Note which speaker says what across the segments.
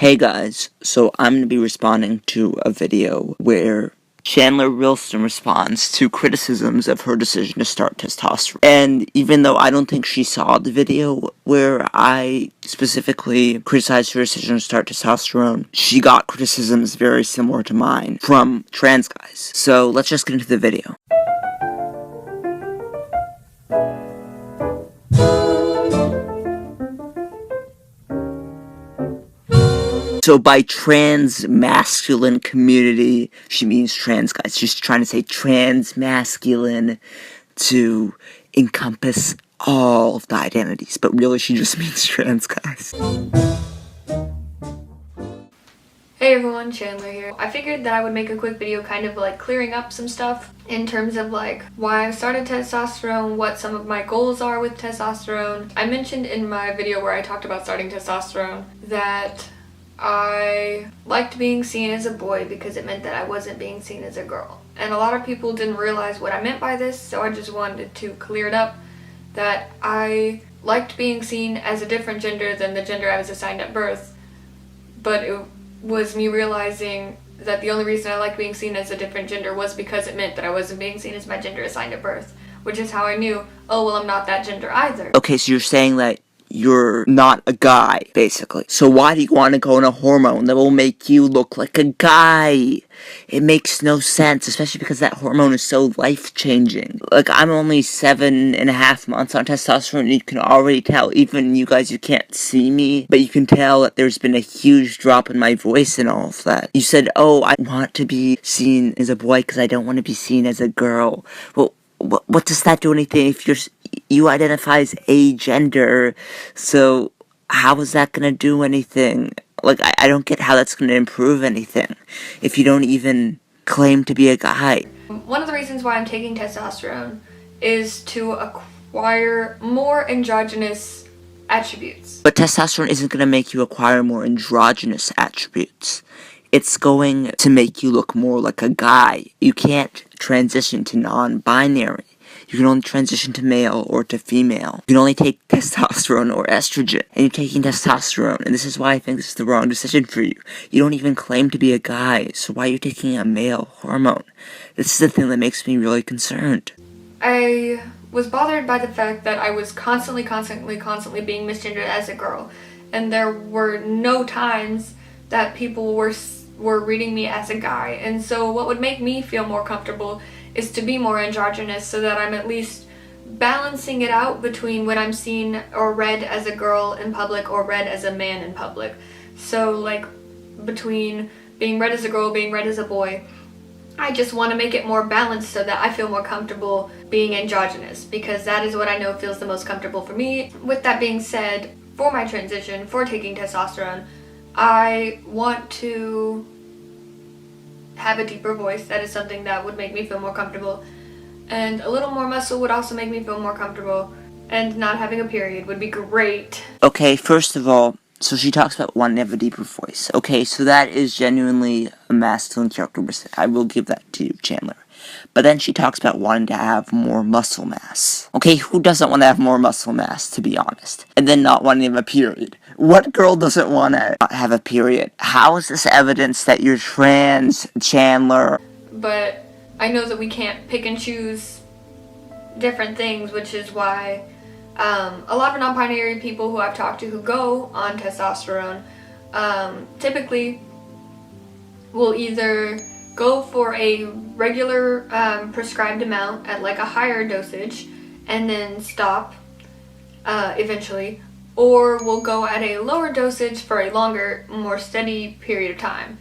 Speaker 1: Hey guys, so I'm going to be responding to a video where Chandler Wilson responds to criticisms of her decision to start testosterone. And even though I don't think she saw the video where I specifically criticized her decision to start testosterone, she got criticisms very similar to mine from trans guys. So let's just get into the video. So by trans masculine community, she means trans guys. She's trying to say trans masculine to encompass all of the identities, but really she just means trans guys.
Speaker 2: Hey everyone, Chandler here. I figured that I would make a quick video kind of like clearing up some stuff in terms of like why I started testosterone, what some of my goals are with testosterone. I mentioned in my video where I talked about starting testosterone that I liked being seen as a boy because it meant that I wasn't being seen as a girl. And a lot of people didn't realize what I meant by this, so I just wanted to clear it up that I liked being seen as a different gender than the gender I was assigned at birth, but it was me realizing that the only reason I liked being seen as a different gender was because it meant that I wasn't being seen as my gender assigned at birth, which is how I knew, oh well, I'm not that gender either.
Speaker 1: Okay, so you're saying that you're not a guy, basically. So why do you want to go on a hormone that will make you look like a guy? It makes no sense, especially because that hormone is so life-changing. Like, I'm only 7.5 months on testosterone, and you can already tell, even you guys, you can't see me, but you can tell that there's been a huge drop in my voice and all of that. You said, oh, I want to be seen as a boy because I don't want to be seen as a girl. Well, what does that do anything if you identify as a gender, so how is that gonna do anything? Like, I don't get how that's gonna improve anything if you don't even claim to be a guy.
Speaker 2: One of the reasons why I'm taking testosterone is to acquire more androgynous attributes.
Speaker 1: But testosterone isn't gonna make you acquire more androgynous attributes. It's going to make you look more like a guy. You can't transition to non-binary. You can only transition to male or to female. You can only take testosterone or estrogen. And you're taking testosterone, and this is why I think this is the wrong decision for you. You don't even claim to be a guy, so why are you taking a male hormone? This is the thing that makes me really concerned.
Speaker 2: I was bothered by the fact that I was constantly being misgendered as a girl. And there were no times that people were reading me as a guy. And so what would make me feel more comfortable is to be more androgynous so that I'm at least balancing it out between when I'm seen or read as a girl in public or read as a man in public. So like between being read as a girl, being read as a boy, I just want to make it more balanced so that I feel more comfortable being androgynous because that is what I know feels the most comfortable for me. With that being said, for my transition, for taking testosterone, I want to have a deeper voice. That is something that would make me feel more comfortable. And a little more muscle would also make me feel more comfortable. And not having a period would be great.
Speaker 1: Okay, first of all, so she talks about wanting to have a deeper voice. Okay, so that is genuinely a masculine characteristic. I will give that to you, Chandler. But then she talks about wanting to have more muscle mass. Okay, who doesn't want to have more muscle mass, to be honest? And then not wanting to have a period. What girl doesn't want to have a period? How is this evidence that you're trans, Chandler?
Speaker 2: But I know that we can't pick and choose different things, which is why a lot of non-binary people who I've talked to who go on testosterone typically will either go for a regular prescribed amount at like a higher dosage and then stop eventually, or will go at a lower dosage for a longer, more steady period of time.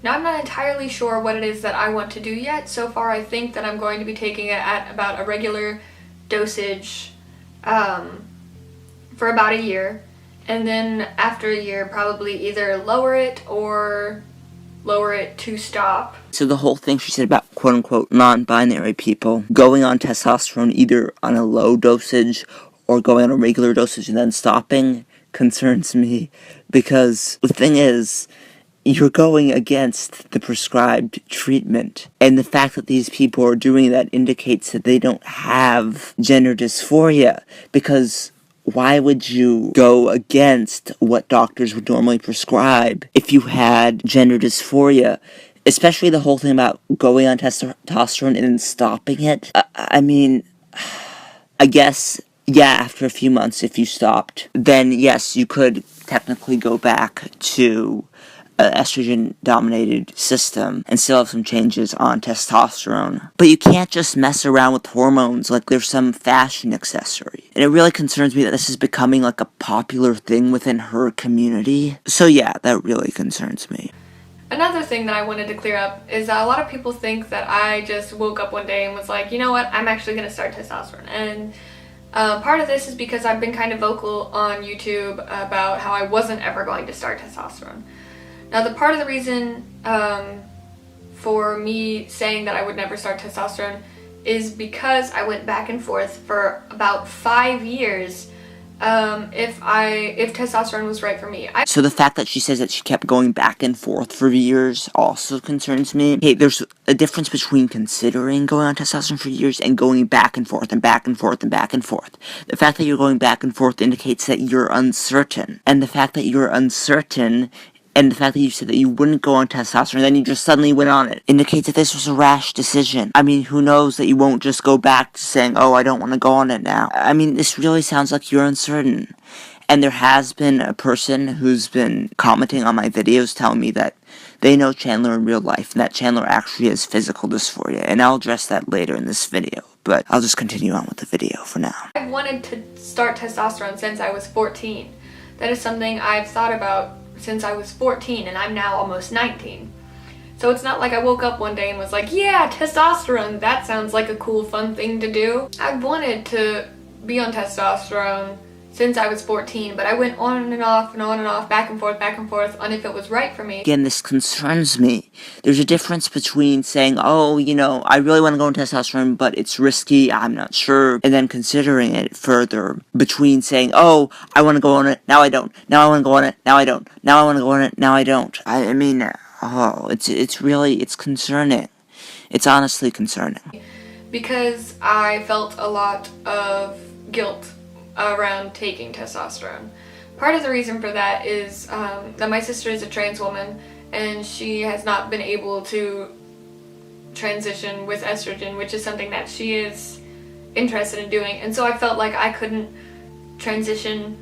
Speaker 2: Now I'm not entirely sure what it is that I want to do yet. So far I think that I'm going to be taking it at about a regular dosage for about a year, and then after a year probably either lower it or lower it to stop.
Speaker 1: So the whole thing she said about quote-unquote non-binary people going on testosterone either on a low dosage or going on a regular dosage and then stopping concerns me, because the thing is, you're going against the prescribed treatment, and the fact that these people are doing that indicates that they don't have gender dysphoria, because why would you go against what doctors would normally prescribe if you had gender dysphoria? Especially the whole thing about going on testosterone and then stopping it. I mean, I guess, yeah, after a few months, if you stopped, then yes, you could technically go back to an estrogen-dominated system and still have some changes on testosterone. But you can't just mess around with hormones like they're some fashion accessory. And it really concerns me that this is becoming like a popular thing within her community. So yeah, that really concerns me.
Speaker 2: Another thing that I wanted to clear up is that a lot of people think that I just woke up one day and was like, you know what, I'm actually going to start testosterone. And part of this is because I've been kind of vocal on YouTube about how I wasn't ever going to start testosterone. Now, the part of the reason for me saying that I would never start testosterone is because I went back and forth for about 5 years if testosterone was right for me.
Speaker 1: So the fact that she says that she kept going back and forth for years also concerns me. Hey, there's a difference between considering going on testosterone for years and going back and forth and back and forth and back and forth. The fact that you're going back and forth indicates that you're uncertain. And the fact that you're uncertain and the fact that you said that you wouldn't go on testosterone, then you just suddenly went on it, indicates that this was a rash decision. I mean, who knows that you won't just go back to saying, oh, I don't want to go on it now. I mean, this really sounds like you're uncertain. And there has been a person who's been commenting on my videos telling me that they know Chandler in real life, and that Chandler actually has physical dysphoria, and I'll address that later in this video, but I'll just continue on with the video for now.
Speaker 2: I've wanted to start testosterone since I was 14. That is something I've thought about since I was 14, and I'm now almost 19. So it's not like I woke up one day and was like, yeah, testosterone, that sounds like a cool, fun thing to do. I've wanted to be on testosterone since I was 14, but I went on and off and on and off, back and forth on if it was right for me.
Speaker 1: Again, this concerns me. There's a difference between saying, oh, you know, I really want to go on testosterone, but it's risky, I'm not sure, and then considering it further, between saying, oh, I want to go on it, now I don't, now I want to go on it, now I don't, now I want to go on it, now I don't. I mean, oh, it's concerning. It's honestly concerning.
Speaker 2: Because I felt a lot of guilt around taking testosterone. Part of the reason for that is that my sister is a trans woman and she has not been able to transition with estrogen, which is something that she is interested in doing. And so I felt like I couldn't transition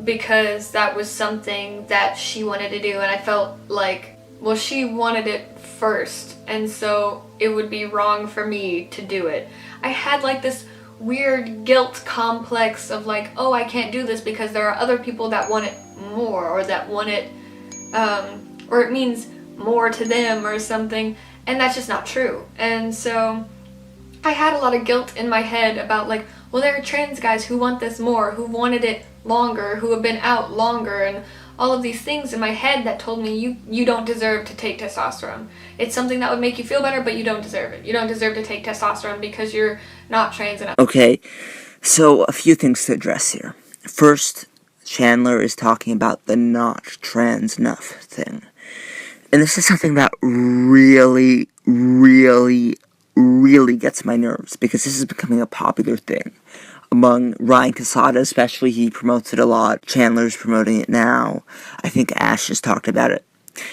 Speaker 2: because that was something that she wanted to do, and I felt like, well, she wanted it first, and so it would be wrong for me to do it. I had like this weird guilt complex of like, oh, I can't do this because there are other people that want it more, or that want it, or it means more to them or something, and that's just not true. And so I had a lot of guilt in my head about like, well, there are trans guys who want this more, who wanted it longer, who have been out longer, and all of these things in my head that told me you don't deserve to take testosterone. It's something that would make you feel better, but you don't deserve it. You don't deserve to take testosterone because you're not trans enough.
Speaker 1: Okay, so a few things to address here. First, Chandler is talking about the not trans enough thing. And this is something that really, really, really gets my nerves, because this is becoming a popular thing among Ryan Casada, especially. He promotes it a lot. Chandler's promoting it now. I think Ash has talked about it.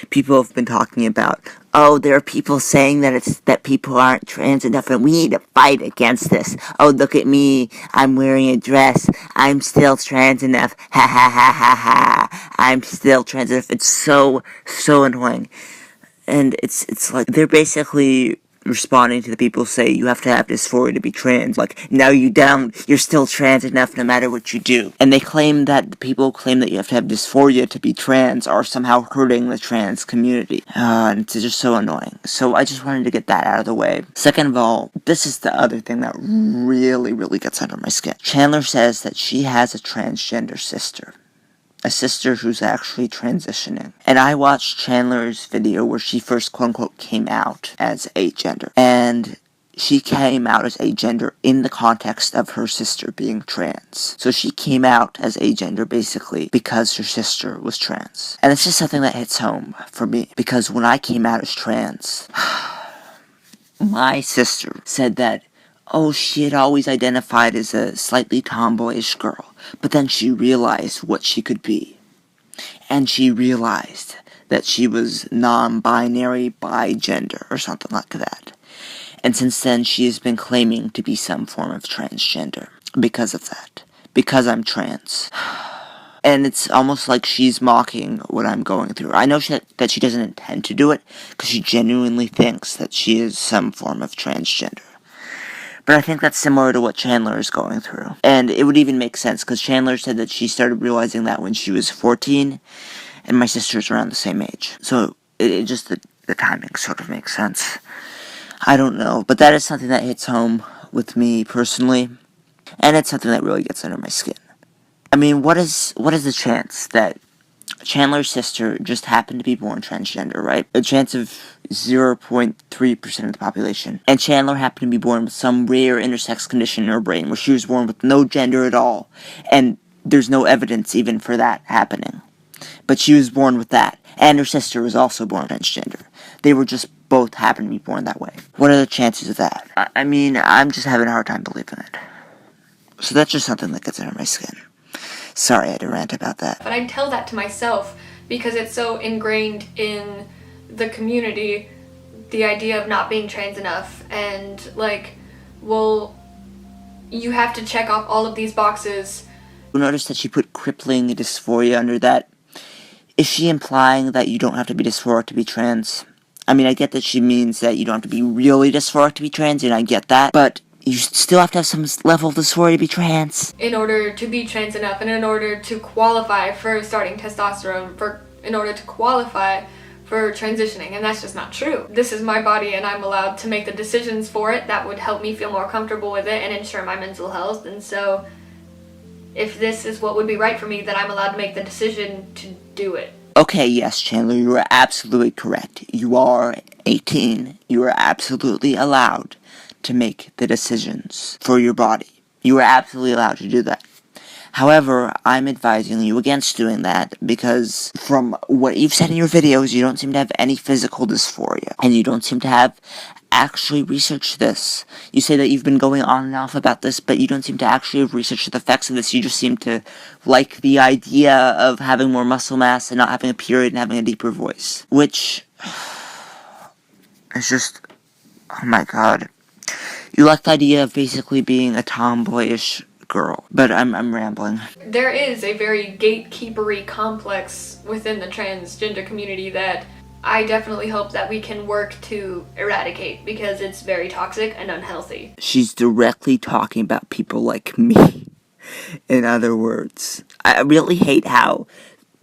Speaker 1: People have been talking about, oh, there are people saying that people aren't trans enough and we need to fight against this. Oh, look at me, I'm wearing a dress, I'm still trans enough, ha ha ha ha ha, I'm still trans enough. It's so annoying. And it's like, they're basically responding to the people who say you have to have dysphoria to be trans. Like, no, you don't. You're still trans enough no matter what you do. And they claim that the people who claim that you have to have dysphoria to be trans are somehow hurting the trans community. And it's just so annoying. So I just wanted to get that out of the way. Second of all, this is the other thing that really, really gets under my skin. Chandler says that she has a transgender sister. A sister who's actually transitioning. And I watched Chandler's video where she first quote-unquote came out as agender. And she came out as agender in the context of her sister being trans. So she came out as agender basically because her sister was trans. And this is something that hits home for me, because when I came out as trans, my sister said that, oh, she had always identified as a slightly tomboyish girl, but then she realized what she could be. And she realized that she was non-binary bi-gender or something like that. And since then, she has been claiming to be some form of transgender because of that. Because I'm trans. And it's almost like she's mocking what I'm going through. I know that she doesn't intend to do it, because she genuinely thinks that she is some form of transgender. But I think that's similar to what Chandler is going through. And it would even make sense, because Chandler said that she started realizing that when she was 14, and my sister's around the same age. So, it just, the timing sort of makes sense. I don't know, but that is something that hits home with me personally, and it's something that really gets under my skin. I mean, what is the chance that Chandler's sister just happened to be born transgender, right? A chance of 0.3% of the population. And Chandler happened to be born with some rare intersex condition in her brain, where she was born with no gender at all, and there's no evidence even for that happening. But she was born with that, and her sister was also born transgender. They were just both happened to be born that way. What are the chances of that? I mean, I'm just having a hard time believing it. So that's just something that gets under my skin. Sorry I had to rant about that.
Speaker 2: But I tell that to myself because it's so ingrained in the community, the idea of not being trans enough, and like, well, you have to check off all of these boxes.
Speaker 1: You'll notice that she put crippling dysphoria under that. Is she implying that you don't have to be dysphoric to be trans? I mean, I get that she means that you don't have to be really dysphoric to be trans, and I get that, but you still have to have some level of dysphoria to be trans.
Speaker 2: In order to be trans enough, and in order to qualify for starting testosterone, in order to qualify for transitioning, and that's just not true. This is my body, and I'm allowed to make the decisions for it that would help me feel more comfortable with it and ensure my mental health. And so, if this is what would be right for me, then I'm allowed to make the decision to do it.
Speaker 1: Okay, yes, Chandler, you are absolutely correct. You are 18. You are absolutely allowed to make the decisions for your body. You are absolutely allowed to do that. However, I'm advising you against doing that because from what you've said in your videos, you don't seem to have any physical dysphoria, and you don't seem to have actually researched this. You say that you've been going on and off about this, but you don't seem to actually have researched the effects of this. You just seem to like the idea of having more muscle mass and not having a period and having a deeper voice, which is just, oh my god. You like the idea of basically being a tomboyish girl, but I'm rambling.
Speaker 2: There is a very gatekeepery complex within the transgender community that I definitely hope that we can work to eradicate, because it's very toxic and unhealthy.
Speaker 1: She's directly talking about people like me. In other words, I really hate how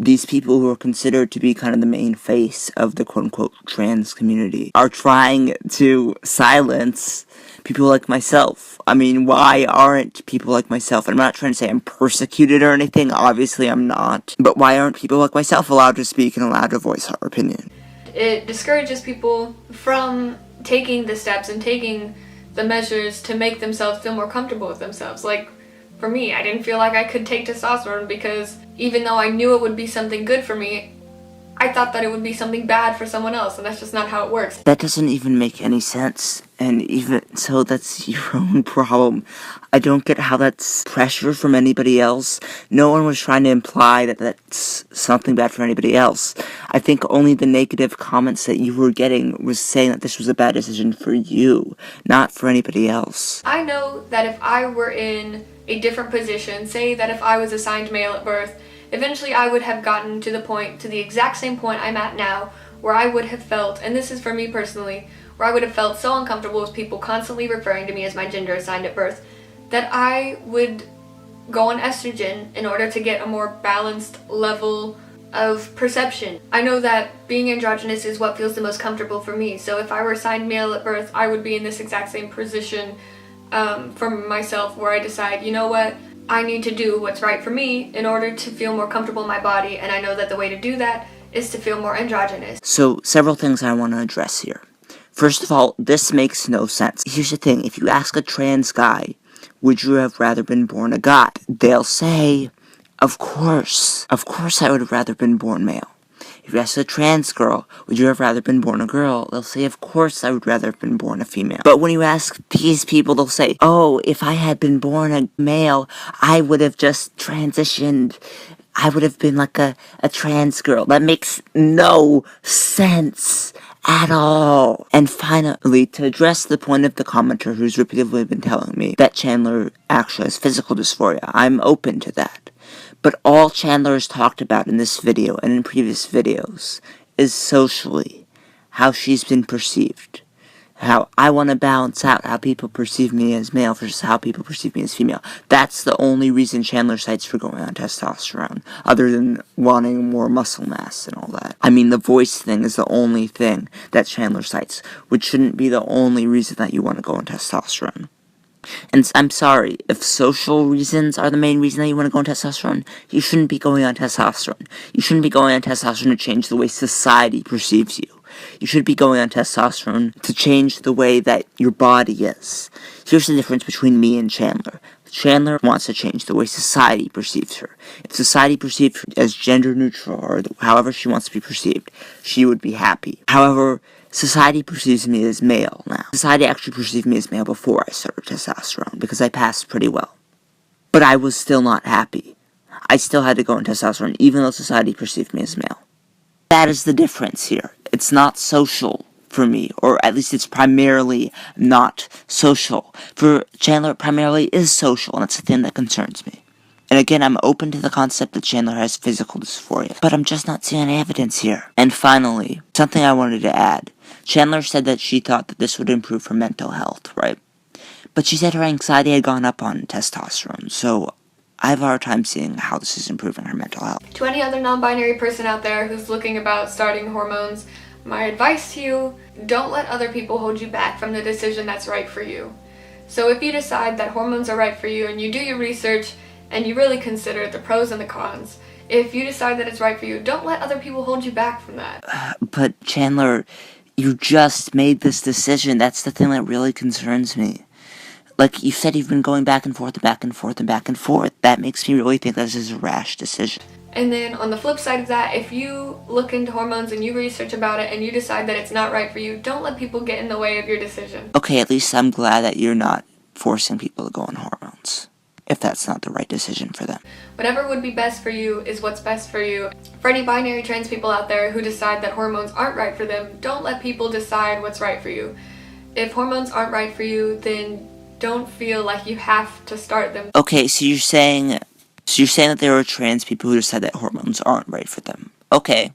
Speaker 1: these people who are considered to be kind of the main face of the quote-unquote trans community are trying to silence people like myself. I mean, why aren't people like myself? And I'm not trying to say I'm persecuted or anything, obviously I'm not. But why aren't people like myself allowed to speak and allowed to voice our opinion?
Speaker 2: It discourages people from taking the steps and taking the measures to make themselves feel more comfortable with themselves. Like, for me, I didn't feel like I could take testosterone because even though I knew it would be something good for me, I thought that it would be something bad for someone else, and that's just not how it works.
Speaker 1: That doesn't even make any sense, and even so, that's your own problem. I don't get how that's pressure from anybody else. No one was trying to imply that that's something bad for anybody else. I think only the negative comments that you were getting was saying that this was a bad decision for you, not for anybody else.
Speaker 2: I know that if I were in a different position, say that if I was assigned male at birth, eventually I would have gotten to the exact same point I'm at now, where I would have felt, and this is for me personally, where I would have felt so uncomfortable with people constantly referring to me as my gender assigned at birth, that I would go on estrogen in order to get a more balanced level of perception. I know that being androgynous is what feels the most comfortable for me, so if I were assigned male at birth, I would be in this exact same position for myself, where I decide, you know what, I need to do what's right for me in order to feel more comfortable in my body, and I know that the way to do that is to feel more androgynous.
Speaker 1: So, several things I want to address here. First of all, this makes no sense. Here's the thing, if you ask a trans guy, would you have rather been born a guy? They'll say, of course I would have rather been born male. If you ask a trans girl, would you have rather been born a girl? They'll say, of course I would rather have been born a female. But when you ask these people, they'll say, oh, if I had been born a male, I would have just transitioned. I would have been like a trans girl. That makes no sense at all. And finally, to address the point of the commenter who's repeatedly been telling me that Chandler actually has physical dysphoria, I'm open to that. But all Chandler has talked about in this video and in previous videos is socially, how she's been perceived. How I want to balance out how people perceive me as male versus how people perceive me as female. That's the only reason Chandler cites for going on testosterone, other than wanting more muscle mass and all that. I mean, the voice thing is the only thing that Chandler cites, which shouldn't be the only reason that you want to go on testosterone. And I'm sorry, if social reasons are the main reason that you want to go on testosterone, you shouldn't be going on testosterone. You shouldn't be going on testosterone to change the way society perceives you. You should be going on testosterone to change the way that your body is. Here's the difference between me and Chandler. Chandler wants to change the way society perceives her. If society perceived her as gender neutral, or however she wants to be perceived, she would be happy. However, society perceives me as male now. Society actually perceived me as male before I started testosterone, because I passed pretty well. But I was still not happy. I still had to go on testosterone, even though society perceived me as male. That is the difference here. It's not social for me, or at least it's primarily not social. For Chandler, it primarily is social, and it's the thing that concerns me. And again, I'm open to the concept that Chandler has physical dysphoria, but I'm just not seeing any evidence here. And finally, something I wanted to add. Chandler said that she thought that this would improve her mental health, right? But she said her anxiety had gone up on testosterone, so I have a hard time seeing how this is improving her mental health.
Speaker 2: To any other non-binary person out there who's looking about starting hormones, my advice to you, don't let other people hold you back from the decision that's right for you. So if you decide that hormones are right for you and you do your research and you really consider the pros and the cons, if you decide that it's right for you, don't let other people hold you back from that.
Speaker 1: But Chandler, you just made this decision. That's the thing that really concerns me. Like you said, you've been going back and forth and back and forth and back and forth. That makes me really think this is a rash decision.
Speaker 2: And then on the flip side of that, if you look into hormones and you research about it and you decide that it's not right for you, don't let people get in the way of your decision.
Speaker 1: Okay, at least I'm glad that you're not forcing people to go on hormones, if that's not the right decision for them.
Speaker 2: Whatever would be best for you is what's best for you. For any binary trans people out there who decide that hormones aren't right for them, don't let people decide what's right for you. If hormones aren't right for you, then don't feel like you have to start them.
Speaker 1: Okay, so you're saying that there are trans people who decide that hormones aren't right for them. Okay.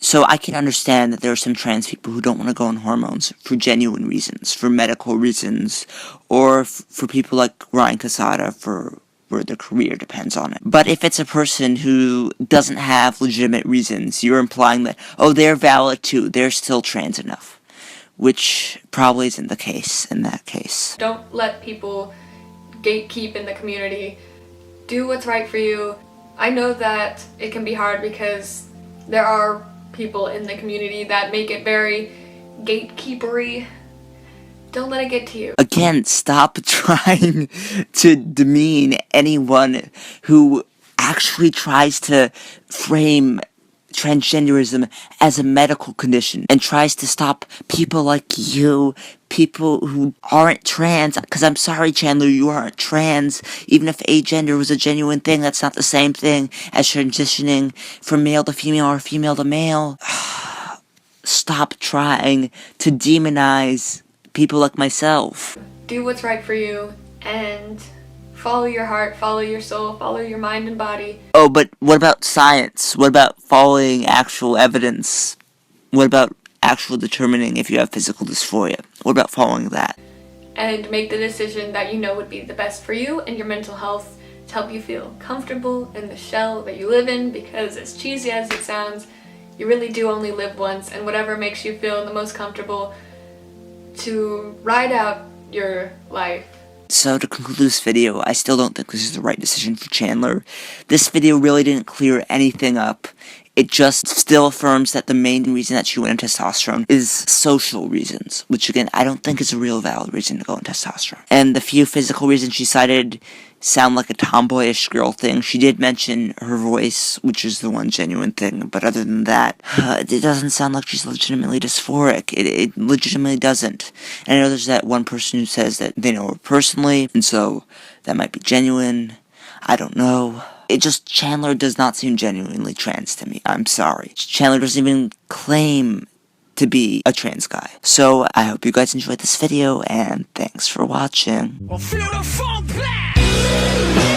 Speaker 1: So I can understand that there are some trans people who don't want to go on hormones for genuine reasons, for medical reasons, or for people like Ryan Casada for where their career depends on it. But if it's a person who doesn't have legitimate reasons, you're implying that, oh, they're valid too, they're still trans enough. Which probably isn't the case in that case.
Speaker 2: Don't let people gatekeep in the community. Do what's right for you. I know that it can be hard because there are people in the community that make it very gatekeepery. Don't let it get to you.
Speaker 1: Again, stop trying to demean anyone who actually tries to frame transgenderism as a medical condition and tries to stop people like you, people who aren't trans, because I'm sorry, Chandler, you aren't trans. Even if agender was a genuine thing, that's not the same thing as transitioning from male to female or female to male. Stop trying to demonize people like myself.
Speaker 2: Do what's right for you and follow your heart, follow your soul, follow your mind and body.
Speaker 1: Oh, but what about science? What about following actual evidence? What about actual determining if you have physical dysphoria? What about following that?
Speaker 2: And make the decision that you know would be the best for you and your mental health to help you feel comfortable in the shell that you live in, because as cheesy as it sounds, you really do only live once, and whatever makes you feel the most comfortable to ride out your life.
Speaker 1: So to conclude this video, I still don't think this is the right decision for Chandler. This video really didn't clear anything up. It just still affirms that the main reason that she went on testosterone is social reasons, which again, I don't think is a real valid reason to go on testosterone. And the few physical reasons she cited sound like a tomboyish girl thing. She did mention her voice, which is the one genuine thing, but other than that, it doesn't sound like she's legitimately dysphoric. It legitimately doesn't. And I know there's that one person who says that they know her personally, and so that might be genuine. I don't know. Chandler does not seem genuinely trans to me. I'm sorry. Chandler doesn't even claim to be a trans guy. So, I hope you guys enjoyed this video, and thanks for watching.
Speaker 3: Feel the funk blast!